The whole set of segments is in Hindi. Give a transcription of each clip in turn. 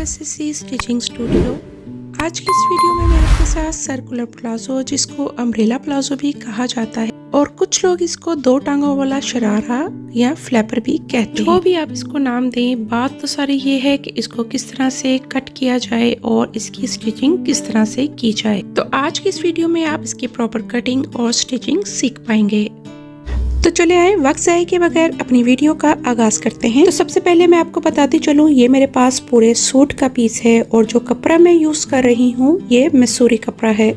SSC stitching studio. आज की इस वीडियो में मैं आपके साथ सर्कुलर प्लाजो, जिसको अम्ब्रेला प्लाजो भी कहा जाता है और कुछ लोग इसको दो टांगों वाला शरारा या फ्लैपर भी कहते हैं। जो भी आप इसको नाम दें, बात तो सारी ये है कि इसको किस तरह से कट किया जाए और इसकी स्टिचिंग किस तरह से की जाए। तो आज की इस वीडियो में आप इसकी प्रॉपर कटिंग और स्टिचिंग सीख पाएंगे। तो चले आए वक्त ज़ाये के बगैर अपनी वीडियो का आगाज करते हैं। तो सबसे पहले मैं आपको बताती चलूँ, ये मेरे पास पूरे सूट का पीस है और जो कपड़ा मैं यूज कर रही हूँ ये मसूरी कपड़ा है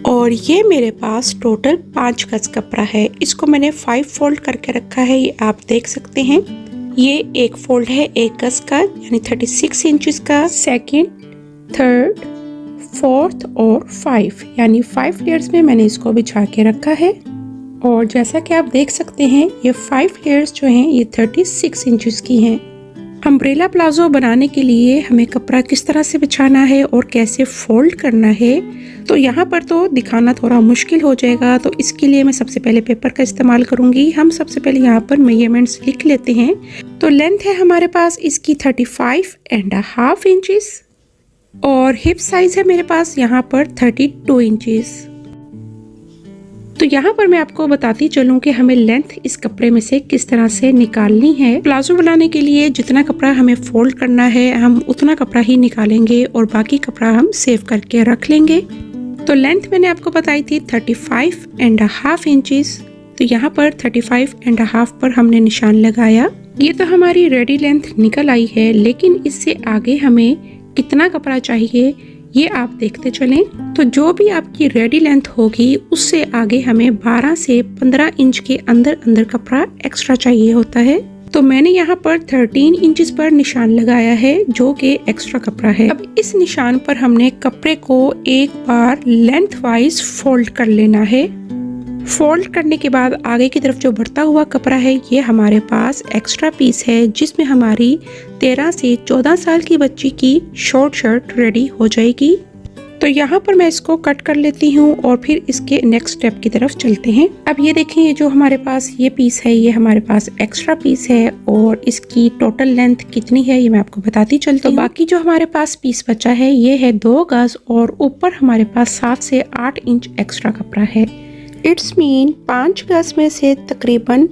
और ये मेरे पास टोटल 5 गज कपड़ा है। इसको मैंने 5 फोल्ड करके रखा है, ये आप देख सकते हैं। ये एक फोल्ड है 1 गज का, यानी 36 इंचेस का, सेकेंड, थर्ड, फोर्थ और 5, यानी 5 लेयर्स में मैंने इसको बिछा के रखा है। और जैसा कि आप देख सकते हैं ये 5 लेयर्स जो हैं ये 36 इंचेस की हैं। अम्ब्रेला प्लाजो बनाने के लिए हमें कपड़ा किस तरह से बिछाना है और कैसे फोल्ड करना है, तो यहाँ पर तो दिखाना थोड़ा मुश्किल हो जाएगा। तो इसके लिए मैं सबसे पहले पेपर का इस्तेमाल करूँगी। हम सबसे पहले यहाँ पर मेजरमेंट्स लिख लेते हैं। तो लेंथ है हमारे पास इसकी 35.5 इंचेस और हिप साइज है मेरे पास यहाँ पर 32 इंचेस। तो यहाँ पर मैं आपको बताती चलूँ कि हमें लेंथ इस कपड़े में से किस तरह से निकालनी है। प्लाजो बनाने के लिए जितना कपड़ा हमें फोल्ड करना है हम उतना कपड़ा ही निकालेंगे और बाकी कपड़ा हम सेव करके रख लेंगे। तो लेंथ मैंने आपको बताई थी 35.5 इंचेस। तो यहाँ पर 35.5 पर हमने निशान लगाया। ये तो हमारी रेडी लेंथ निकल आई है, लेकिन इससे आगे हमें कितना कपड़ा चाहिए ये आप देखते चलें। तो जो भी आपकी रेडी लेंथ होगी उससे आगे हमें 12 से 15 इंच के अंदर अंदर कपड़ा एक्स्ट्रा चाहिए होता है। तो मैंने यहाँ पर 13 इंचेस पर निशान लगाया है जो कि एक्स्ट्रा कपड़ा है। अब इस निशान पर हमने कपड़े को एक बार लेंथ वाइज फोल्ड कर लेना है। फोल्ड करने के बाद आगे की तरफ जो बढ़ता हुआ कपड़ा है ये हमारे पास एक्स्ट्रा पीस है, जिसमें हमारी 13 से 14 साल की बच्ची की शॉर्ट शर्ट रेडी हो जाएगी। तो यहाँ पर मैं इसको कट कर लेती हूँ और फिर इसके नेक्स्ट स्टेप की तरफ चलते हैं। अब ये देखें, ये जो हमारे पास ये पीस है ये हमारे पास एक्स्ट्रा पीस है और इसकी टोटल लेंथ कितनी है ये मैं आपको बताती चलती हूँ। बाकी जो हमारे पास पीस बचा है ये है 2 गज और ऊपर हमारे पास 7 से 8 इंच एक्स्ट्रा कपड़ा है। इट्स मीन 5 गज में से तकरीबन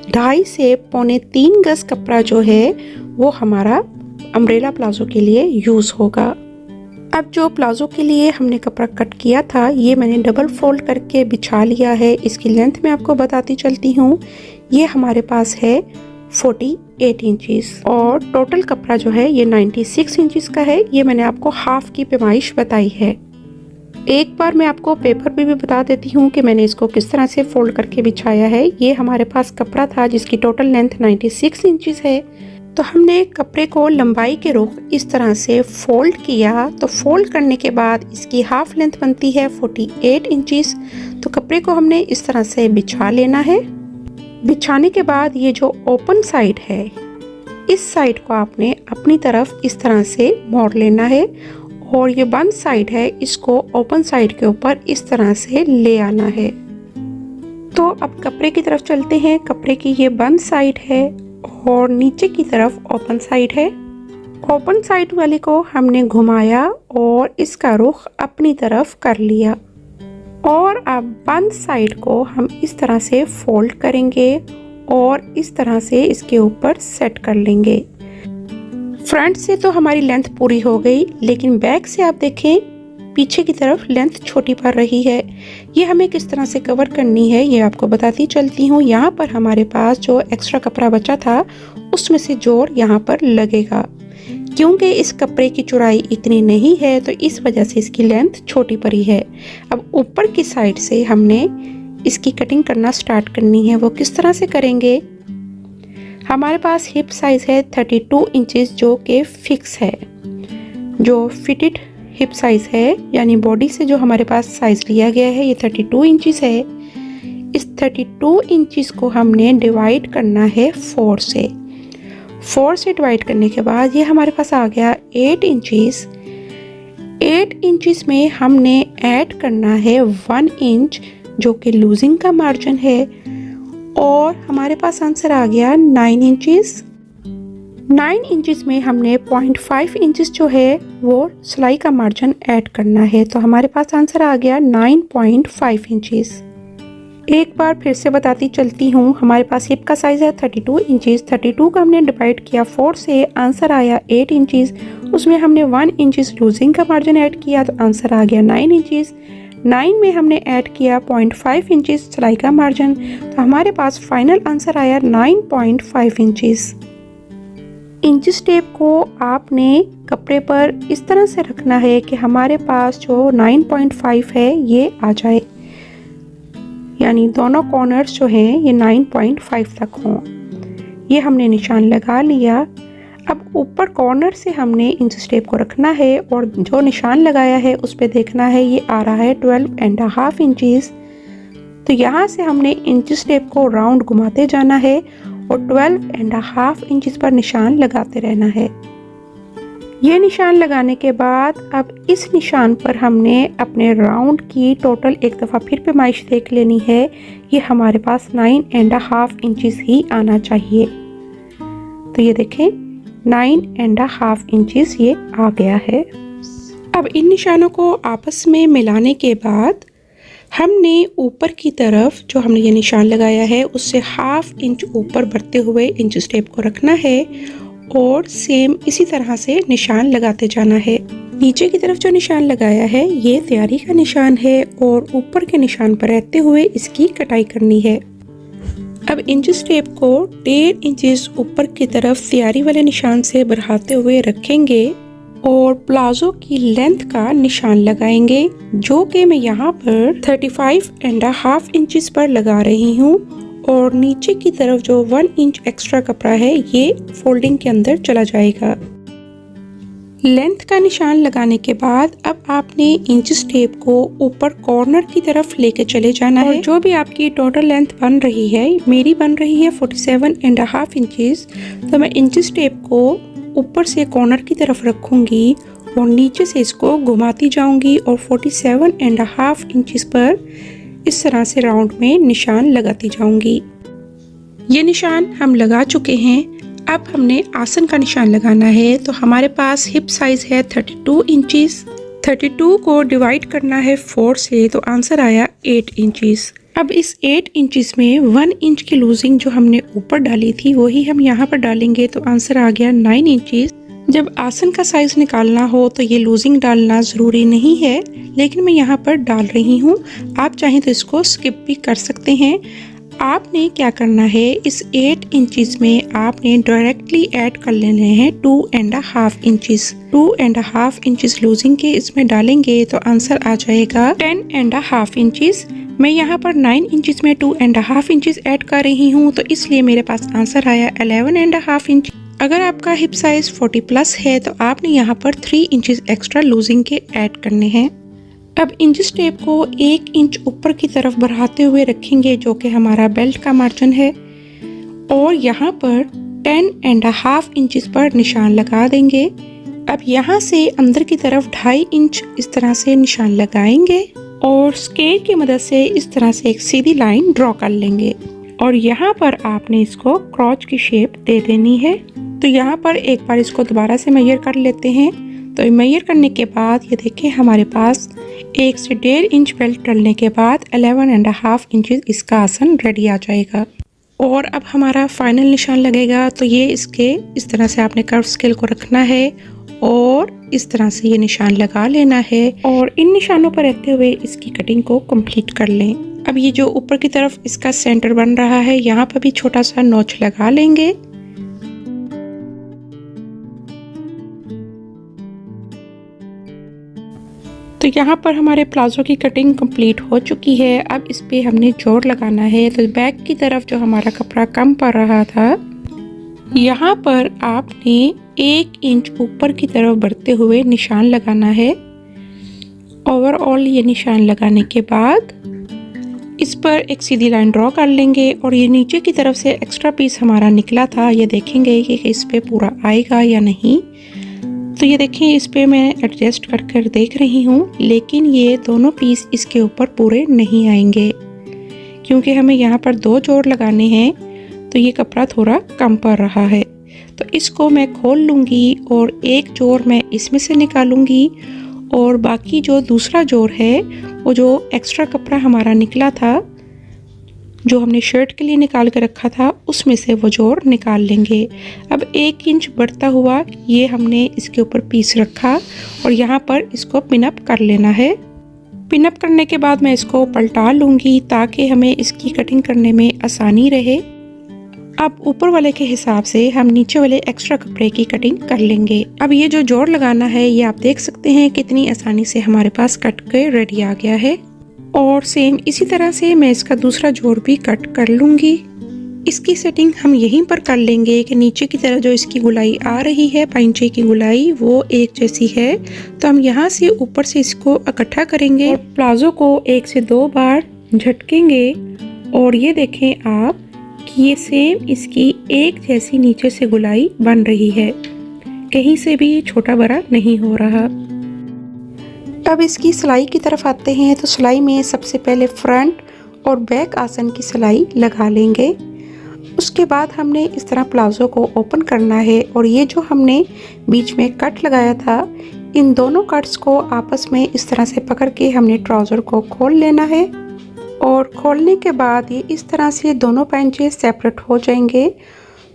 2.5 से 3.25 गज कपड़ा जो है वो हमारा अम्ब्रेला प्लाजो के लिए यूज होगा। अब जो प्लाजो के लिए हमने कपड़ा कट किया था ये मैंने डबल फोल्ड करके बिछा लिया है। इसकी लेंथ मैं आपको बताती चलती हूँ। ये हमारे पास है 48 इंचेस और टोटल कपड़ा जो है ये 96 इंचेस का है। ये मैंने आपको हाफ की पैमाइश बताई है। एक बार मैं आपको पेपर पे भी बता देती हूँ कि मैंने इसको किस तरह से फोल्ड करके बिछाया है। ये हमारे पास कपड़ा था जिसकी टोटल लेंथ 96 इंचेस है। तो हमने कपड़े को लंबाई के रुख इस तरह से फोल्ड किया। तो फोल्ड करने के बाद इसकी हाफ लेंथ बनती है 48 इंचेस। तो कपड़े को हमने इस तरह से बिछा लेना है। बिछाने के बाद ये जो ओपन साइड है इस साइड को आपने अपनी तरफ इस तरह से मोड़ लेना है और ये बंद साइड है इसको ओपन साइड के ऊपर इस तरह से ले आना है। तो अब कपड़े की तरफ चलते हैं। कपड़े की ये बंद साइड है और नीचे की तरफ ओपन साइड है। ओपन साइड वाले को हमने घुमाया और इसका रुख अपनी तरफ कर लिया और अब बंद साइड को हम इस तरह से फोल्ड करेंगे और इस तरह से इसके ऊपर सेट कर लेंगे। फ्रंट से तो हमारी लेंथ पूरी हो गई, लेकिन बैक से आप देखें पीछे की तरफ लेंथ छोटी पड़ रही है। ये हमें किस तरह से कवर करनी है ये आपको बताती चलती हूँ। यहाँ पर हमारे पास जो एक्स्ट्रा कपड़ा बचा था उसमें से जोड़ यहाँ पर लगेगा। क्योंकि इस कपड़े की चौड़ाई इतनी नहीं है तो इस वजह से इसकी लेंथ छोटी पड़ी है। अब ऊपर की साइड से हमने इसकी कटिंग करना स्टार्ट करनी है। वो किस तरह से करेंगे, हमारे पास हिप साइज है 32 इंचेस जो कि फिक्स है, जो फिटेड हिप साइज है, यानी बॉडी से जो हमारे पास साइज लिया गया है ये 32 इंचेस है। इस 32 इंचेस को हमने डिवाइड करना है 4 से। 4 से डिवाइड करने के बाद ये हमारे पास आ गया 8 इंचेस। 8 इंचेस में हमने ऐड करना है 1 इंच जो कि लूजिंग का मार्जिन है और हमारे पास आंसर आ गया 9 इंचेस। 9 इंचेस में हमने 0.5 इंचेस जो है वो सिलाई का मार्जिन ऐड करना है। तो हमारे पास आंसर आ गया 9.5 इंचेस। एक बार फिर से बताती चलती हूँ, हमारे पास हिप का साइज़ है 32 इंचेस। 32 का हमने डिवाइड किया 4 से, आंसर आया 8 इंचेस। उसमें हमने 1 इंचेस लूजिंग का मार्जिन ऐड किया तो आंसर आ गया 9 इंचेस। 9 में हमने ऐड किया 0.5 इंचेस सिलाई का मार्जिन, तो हमारे पास फाइनल आंसर आया 9.5 इंचेस। इंचेस टेप को आपने कपड़े पर इस तरह से रखना है कि हमारे पास जो 9.5 है ये आ जाए, यानी दोनों कॉर्नर्स जो हैं ये 9.5 तक हों। ये हमने निशान लगा लिया। अब ऊपर कॉर्नर से हमने इंचेस टेप को रखना है और जो निशान लगाया है उस पे देखना है, ये आ रहा है 12.5 इंचेस। तो यहाँ से हमने इंचेस टेप को राउंड घुमाते जाना है और 12.5 इंचेस पर निशान लगाते रहना है। ये निशान लगाने के बाद अब इस निशान पर हमने अपने राउंड की टोटल एक दफ़ा फिर पैमाइश देख लेनी है। ये हमारे पास 9.5 इंचेस ही आना चाहिए। तो ये देखें 9.5 इंचेस ये आ गया है। अब इन निशानों को आपस में मिलाने के बाद हमने ऊपर की तरफ जो हमने ये निशान लगाया है उससे 1/2 इंच ऊपर बढ़ते हुए इंचेस टेप को रखना है और सेम इसी तरह से निशान लगाते जाना है। नीचे की तरफ जो निशान लगाया है ये तैयारी का निशान है और ऊपर के निशान पर रहते हुए इसकी कटाई करनी है। अब इंचेस टेप को 1.5 इंचेस ऊपर की तरफ तैयारी वाले निशान से बढ़ाते हुए रखेंगे और प्लाजो की लेंथ का निशान लगाएंगे, जो कि मैं यहाँ पर 35.5 इंचेस पर लगा रही हूँ। और नीचे की तरफ जो 1 इंच एक्स्ट्रा कपड़ा है ये फोल्डिंग के अंदर चला जाएगा। लेंथ का निशान लगाने के बाद अब आपने इंचेस टेप को ऊपर कॉर्नर की तरफ लेके चले जाना है। जो भी आपकी टोटल लेंथ बन रही है, मेरी बन रही है 47.5 इंचेस, तो मैं इंचेस टेप को ऊपर से कॉर्नर की तरफ रखूंगी और नीचे से इसको घुमाती जाऊंगी और 47.5 इंचेस पर इस तरह से राउंड में निशान लगाती जाऊंगी। ये निशान हम लगा चुके हैं। अब हमने आसन का निशान लगाना है। तो हमारे पास हिप साइज है 32 इंचेस। 32 को डिवाइड करना है 4 से, तो आंसर आया 8 इंचेस। अब इस 8 इंचेस में 1 इंच की लूजिंग जो हमने ऊपर डाली थी वही हम यहाँ पर डालेंगे, तो आंसर आ गया 9 इंचेस। जब आसन का साइज निकालना हो तो ये लूजिंग डालना ज़रूरी नहीं है, लेकिन मैं यहाँ पर डाल रही हूँ। आप चाहें तो इसको स्किप भी कर सकते हैं। आपने क्या करना है, इस 8 इंचेस में आपने डायरेक्टली ऐड कर लेने हैं 2.5 इंचेस। 2.5 इंचेस लूजिंग के इसमें डालेंगे तो आंसर आ जाएगा 10.5 इंचेस। मैं यहाँ पर 9 इंचेस में 2.5 इंचेस ऐड कर रही हूँ, तो इसलिए मेरे पास आंसर आया 11.5 इंच। अगर आपका हिप साइज 40 प्लस है तो आपने यहाँ पर 3 इंचेस एक्स्ट्रा लूजिंग के ऐड करने हैं। अब इंचेस टेप को 1 इंच ऊपर की तरफ बढ़ाते हुए रखेंगे, जो कि हमारा बेल्ट का मार्जिन है, और यहाँ पर 10.5 इंचेस पर निशान लगा देंगे। अब यहाँ से अंदर की तरफ 2.5 इंच इस तरह से निशान लगाएंगे और स्केल की मदद से इस तरह से एक सीधी लाइन ड्रॉ कर लेंगे और यहाँ पर आपने इसको क्रॉच की शेप दे देनी है। तो यहाँ पर एक बार इसको दोबारा से मेजर कर लेते हैं। तो मेजर करने के बाद ये देखें हमारे पास 1 से 1.5 इंच बेल्ट डालने के बाद 11.5 इंचेस इसका आसन रेडी आ जाएगा। और अब हमारा फाइनल निशान लगेगा। तो ये इसके इस तरह से आपने कर्व स्केल को रखना है और इस तरह से ये निशान लगा लेना है और इन निशानों पर रहते हुए इसकी कटिंग को कंप्लीट कर लें। अब ये जो ऊपर की तरफ इसका सेंटर बन रहा है, यहाँ पर भी छोटा सा नोच लगा लेंगे। तो यहाँ पर हमारे प्लाजो की कटिंग कंप्लीट हो चुकी है। अब इस पे हमने जोड़ लगाना है। तो बैक की तरफ जो हमारा कपड़ा कम पड़ रहा था, यहाँ पर आपने 1 इंच ऊपर की तरफ बढ़ते हुए निशान लगाना है। ओवरऑल ये निशान लगाने के बाद इस पर एक सीधी लाइन ड्रॉ कर लेंगे और ये नीचे की तरफ से एक्स्ट्रा पीस हमारा निकला था, ये देखेंगे कि इस पे पूरा आएगा या नहीं। तो ये देखें इस पे मैं एडजस्ट कर देख रही हूँ, लेकिन ये दोनों पीस इसके ऊपर पूरे नहीं आएंगे क्योंकि हमें यहाँ पर 2 जोड़ लगाने हैं, तो ये कपड़ा थोड़ा कम पड़ रहा है। तो इसको मैं खोल लूँगी और एक जोड़ मैं इसमें से निकालूँगी और बाकी जो दूसरा जोड़ है वो जो एक्स्ट्रा कपड़ा हमारा निकला था, जो हमने शर्ट के लिए निकाल के रखा था, उसमें से वो जोड़ निकाल लेंगे। अब 1 इंच बढ़ता हुआ ये हमने इसके ऊपर पीस रखा और यहाँ पर इसको पिनअप कर लेना है। पिनअप करने के बाद मैं इसको पलटा लूँगी ताकि हमें इसकी कटिंग करने में आसानी रहे। अब ऊपर वाले के हिसाब से हम नीचे वाले एक्स्ट्रा कपड़े की कटिंग कर लेंगे। अब ये जो जोड़ लगाना है ये आप देख सकते हैं कितनी आसानी से हमारे पास कट के रेडी आ गया है। और सेम इसी तरह से मैं इसका दूसरा जोड़ भी कट कर लूँगी। इसकी सेटिंग हम यहीं पर कर लेंगे कि नीचे की तरह जो इसकी गुलाई आ रही है, पाइंचे की गुलाई, वो एक जैसी है। तो हम यहाँ से ऊपर से इसको इकट्ठा करेंगे और प्लाजो को 1 से 2 बार झटकेंगे और ये देखें आप कि ये सेम इसकी एक जैसी नीचे से गुलाई बन रही है, कहीं से भी छोटा बड़ा नहीं हो रहा। अब इसकी सिलाई की तरफ आते हैं। तो सिलाई में सबसे पहले फ्रंट और बैक आसन की सिलाई लगा लेंगे। उसके बाद हमने इस तरह प्लाजो को ओपन करना है और ये जो हमने बीच में कट लगाया था, इन दोनों कट्स को आपस में इस तरह से पकड़ के हमने ट्राउज़र को खोल लेना है। और खोलने के बाद ये इस तरह से दोनों पैंचे सेपरेट हो जाएंगे।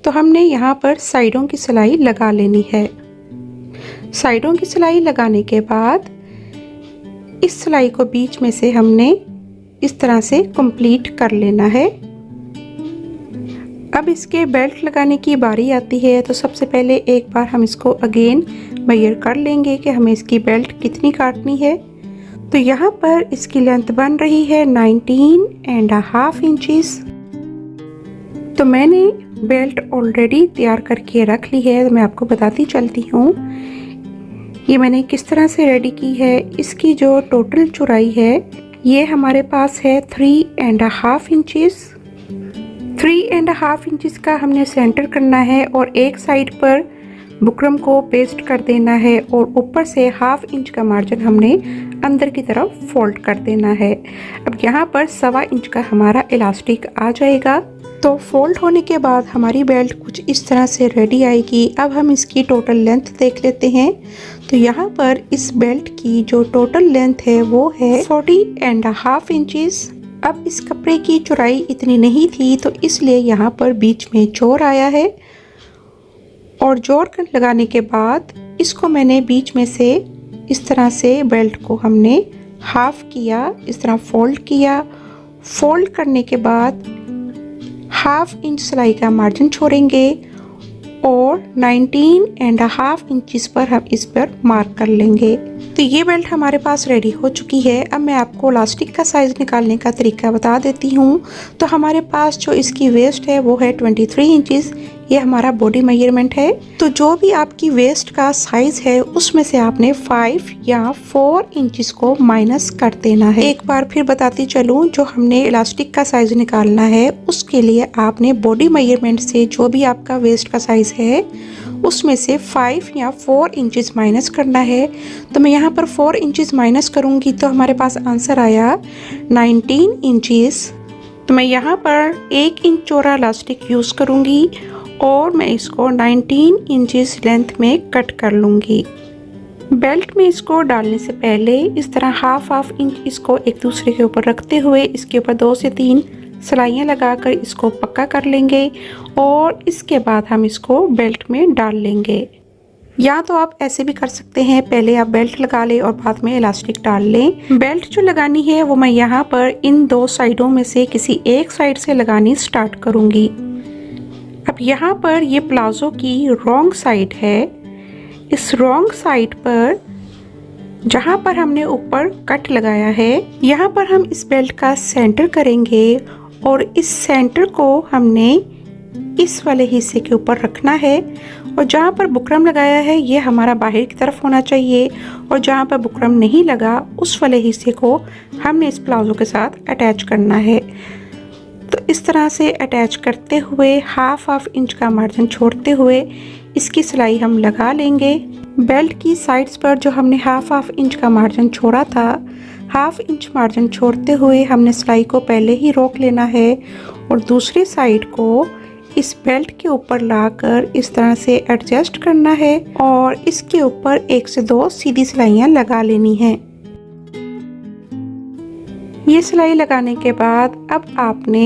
तो हमने यहाँ पर साइडों की सिलाई लगा लेनी है। साइडों की सिलाई लगाने के बाद इस सिलाई को बीच में से हमने इस तरह से कंप्लीट कर लेना है। अब इसके बेल्ट लगाने की बारी आती है। तो सबसे पहले एक बार हम इसको अगेन मेजर कर लेंगे कि हमें इसकी बेल्ट कितनी काटनी है। तो यहाँ पर इसकी लेंथ बन रही है 19.5 इंचेस। तो मैंने बेल्ट ऑलरेडी तैयार करके रख ली है। तो मैं आपको बताती चलती हूँ ये मैंने किस तरह से रेडी की है। इसकी जो टोटल चौड़ाई है ये हमारे पास है 3.5 इंचेस। 3.5 इंचेस का हमने सेंटर करना है और एक साइड पर बुकरम को पेस्ट कर देना है और ऊपर से 1/2 इंच का मार्जिन हमने अंदर की तरफ फोल्ड कर देना है। अब यहाँ पर 1.25 इंच का हमारा इलास्टिक आ जाएगा। तो फोल्ड होने के बाद हमारी बेल्ट कुछ इस तरह से रेडी आएगी। अब हम इसकी टोटल लेंथ देख लेते हैं। तो यहाँ पर इस बेल्ट की जो टोटल लेंथ है वो है 40.5 इंचेस। अब इस कपड़े की चौड़ाई इतनी नहीं थी तो इसलिए यहाँ पर बीच में जोड़ आया है और जोड़ लगाने के बाद इसको मैंने बीच में से इस तरह से बेल्ट को हमने हाफ किया, इस तरह फोल्ड किया। फोल्ड करने के बाद 1/2 इंच सिलाई का मार्जिन छोड़ेंगे और 19.5 इंचेस पर हम इस पर मार्क कर लेंगे। तो ये बेल्ट हमारे पास रेडी हो चुकी है। अब मैं आपको इलास्टिक का साइज़ निकालने का तरीका बता देती हूँ। तो हमारे पास जो इसकी वेस्ट है वो है 23 इंचेस। ये हमारा बॉडी मेजरमेंट है। तो जो भी आपकी वेस्ट का साइज है उसमें से आपने 5 या 4 इंचेस को माइनस कर देना है। एक बार फिर बताती चलूँ, जो हमने इलास्टिक का साइज निकालना है उसके लिए आपने बॉडी मेजरमेंट से जो भी आपका वेस्ट का साइज है उसमें से 5 या 4 इंचेस माइनस करना है। तो मैं यहाँ पर 4 इंचेस माइनस करूँगी तो हमारे पास आंसर आया 19 इंचेस। तो मैं यहाँ पर 1 इंच चौड़ा इलास्टिक यूज़ करूँगी और मैं इसको 19 इंचेस लेंथ में कट कर लूँगी। बेल्ट में इसको डालने से पहले इस तरह 1/2 इंच इसको एक दूसरे के ऊपर रखते हुए इसके ऊपर 2 से 3 सिलाइयाँ लगाकर इसको पक्का कर लेंगे और इसके बाद हम इसको बेल्ट में डाल लेंगे। या तो आप ऐसे भी कर सकते हैं, पहले आप बेल्ट लगा लें और बाद में इलास्टिक डाल लें। बेल्ट जो लगानी है वो मैं यहाँ पर इन 2 साइडों में से किसी एक साइड से लगानी स्टार्ट करूँगी। अब यहाँ पर ये प्लाजो की रॉन्ग साइड है। इस रॉन्ग साइड पर जहाँ पर हमने ऊपर कट लगाया है यहाँ पर हम इस बेल्ट का सेंटर करेंगे और इस सेंटर को हमने इस वाले हिस्से के ऊपर रखना है और जहाँ पर बुकरम लगाया है ये हमारा बाहर की तरफ होना चाहिए और जहाँ पर बुकरम नहीं लगा उस वाले हिस्से को हमने इस प्लाजो के साथ अटैच करना है। तो इस तरह से अटैच करते हुए 1/2 इंच का मार्जिन छोड़ते हुए इसकी सिलाई हम लगा लेंगे। बेल्ट की साइड्स पर जो हमने 1/2 इंच का मार्जिन छोड़ा था, 1/2 इंच मार्जिन छोड़ते हुए हमने सिलाई को पहले ही रोक लेना है और दूसरी साइड को इस बेल्ट के ऊपर लाकर इस तरह से एडजस्ट करना है और इसके ऊपर 1 से 2 सीधी सिलाइयाँ लगा लेनी है। ये सिलाई लगाने के बाद अब आपने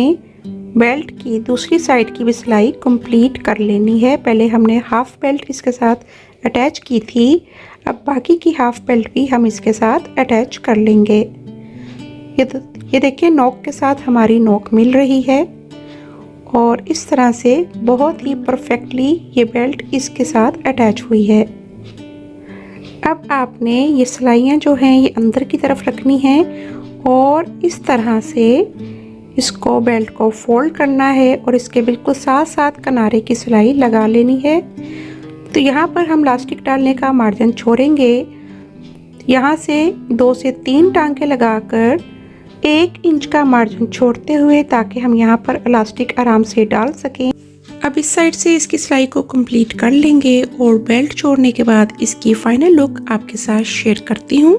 बेल्ट की दूसरी साइड की भी सिलाई कंप्लीट कर लेनी है। पहले हमने हाफ बेल्ट इसके साथ अटैच की थी, अब बाकी की हाफ बेल्ट भी हम इसके साथ अटैच कर लेंगे। ये देखिए नोक के साथ हमारी नोक मिल रही है और इस तरह से बहुत ही परफेक्टली ये बेल्ट इसके साथ अटैच हुई है। अब आपने ये सिलाइयाँ जो हैं ये अंदर की तरफ रखनी हैं और इस तरह से इसको बेल्ट को फोल्ड करना है और इसके बिल्कुल साथ साथ किनारे की सिलाई लगा लेनी है। तो यहाँ पर हम इलास्टिक डालने का मार्जिन छोड़ेंगे। यहाँ से 2 से 3 टांके लगाकर 1 इंच का मार्जिन छोड़ते हुए ताकि हम यहाँ पर इलास्टिक आराम से डाल सकें। अब इस साइड से इसकी सिलाई को कंप्लीट कर लेंगे और बेल्ट छोड़ने के बाद इसकी फाइनल लुक आपके साथ शेयर करती हूँ।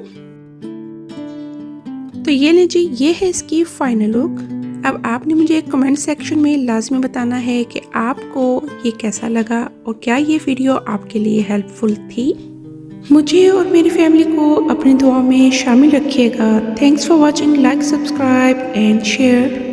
तो ये लीजिए, ये है इसकी फाइनल लुक। अब आपने मुझे कमेंट सेक्शन में लाजमी बताना है कि आपको ये कैसा लगा और क्या ये वीडियो आपके लिए हेल्पफुल थी। मुझे और मेरी फैमिली को अपनी दुआ में शामिल रखिएगा। Thanks for watching, like, subscribe and share.